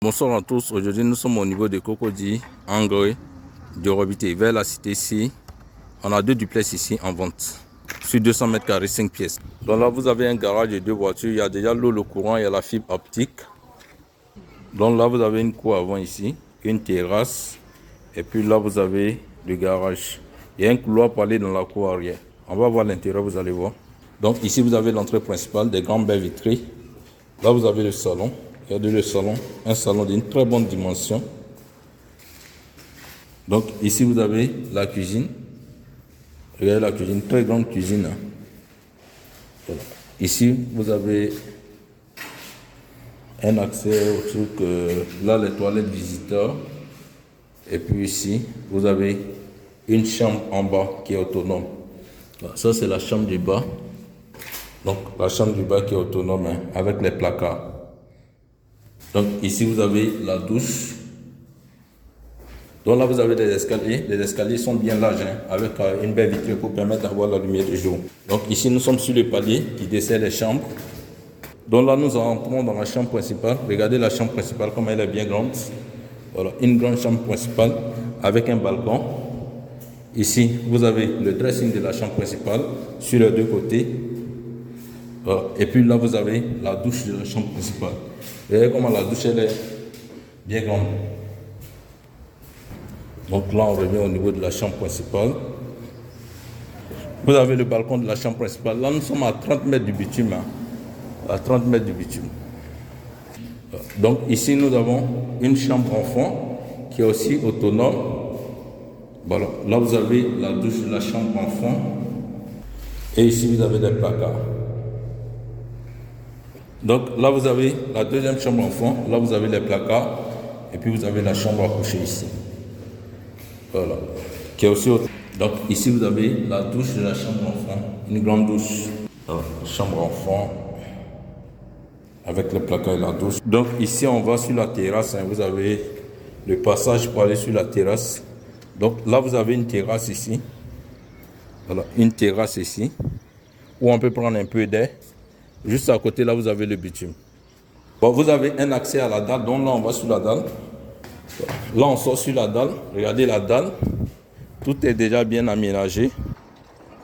Bonsoir à tous, aujourd'hui nous sommes au niveau de Cocody, Engrais, de Robité, vers la cité ici. On a deux duplex ici en vente, sur 200 mètres carrés, 5 pièces. Donc là vous avez un garage de deux voitures, il y a déjà l'eau, le courant, il y a la fibre optique. Donc là vous avez une cour avant ici, une terrasse, et puis là vous avez le garage. Il y a un couloir pour aller dans la cour arrière. On va voir l'intérieur, vous allez voir. Donc ici vous avez l'entrée principale, des grandes baies vitrées. Là vous avez le salon. Regardez le salon, un salon d'une très bonne dimension. Donc ici vous avez la cuisine. Regardez la cuisine, très grande cuisine. Voilà. Ici vous avez un accès au truc, là les toilettes visiteurs. Et puis ici vous avez une chambre en bas qui est autonome. Voilà. Ça c'est la chambre du bas. Donc la chambre du bas qui est autonome hein, avec les placards. Donc ici vous avez la douche. Donc là vous avez des escaliers. Les escaliers sont bien larges hein, avec une belle vitrine pour permettre d'avoir la lumière du jour. Donc ici nous sommes sur le palier qui dessert les chambres. Donc là nous entrons dans la chambre principale. Regardez la chambre principale comme elle est bien grande. Voilà, une grande chambre principale avec un balcon. Ici vous avez le dressing de la chambre principale sur les deux côtés. Voilà. Et puis là vous avez la douche de la chambre principale. Regardez comment la douche elle est bien grande. Donc là on revient au niveau de la chambre principale. Vous avez le balcon de la chambre principale. Là nous sommes à 30 mètres du bitume. Hein. À 30 mètres du bitume. Donc ici nous avons une chambre enfant qui est aussi autonome. Voilà. Là vous avez la douche de la chambre enfant. Et ici vous avez des placards. Donc là vous avez la deuxième chambre enfant, là vous avez les placards, et puis vous avez la chambre à coucher ici. Voilà. Qui est aussi autre. Donc ici vous avez la douche de la chambre enfant, une grande douche. Voilà. Chambre enfant, avec le placard et la douche. Donc ici on va sur la terrasse, hein. Vous avez le passage pour aller sur la terrasse. Donc là vous avez une terrasse ici. Voilà, une terrasse ici, où on peut prendre un peu d'air. Juste à côté, là, vous avez le bitume. Bon, vous avez un accès à la dalle, donc là, on va sur la dalle. Là, on sort sur la dalle. Regardez la dalle. Tout est déjà bien aménagé.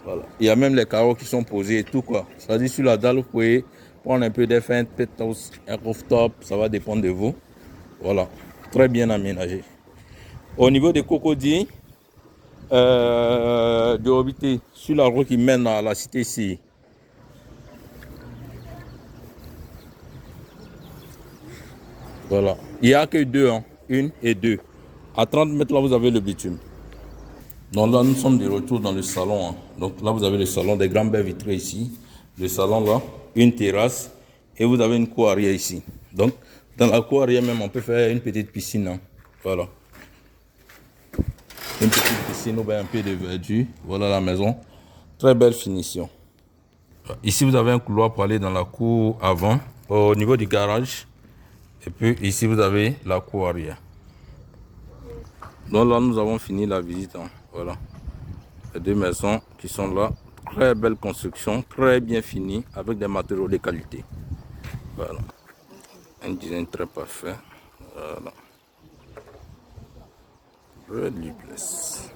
Voilà. Il y a même les carreaux qui sont posés et tout, quoi. C'est-à-dire, sur la dalle, vous pouvez prendre un peu d'air, faire un penthouse, un rooftop, ça va dépendre de vous. Voilà. Très bien aménagé. Au niveau des Cocody, de Robité, sur la route qui mène à la cité ici, voilà. Il n'y a que deux, hein. Une et deux. À 30 mètres, là, vous avez le bitume. Donc là, nous sommes de retour dans le salon. Hein. Donc là, vous avez le salon, des grandes baies vitrées ici. Le salon là, une terrasse. Et vous avez une cour arrière ici. Donc, dans la cour arrière même, on peut faire une petite piscine. Hein. Voilà. Une petite piscine, ou un peu de verdure. Voilà la maison. Très belle finition. Ici, vous avez un couloir pour aller dans la cour avant. Au niveau du garage. Et puis ici vous avez la cour arrière. Donc là nous avons fini la visite. Hein. Voilà. Les deux maisons qui sont là. Très belle construction, très bien finie, avec des matériaux de qualité. Voilà. Un design très parfait. Voilà. Red duplex.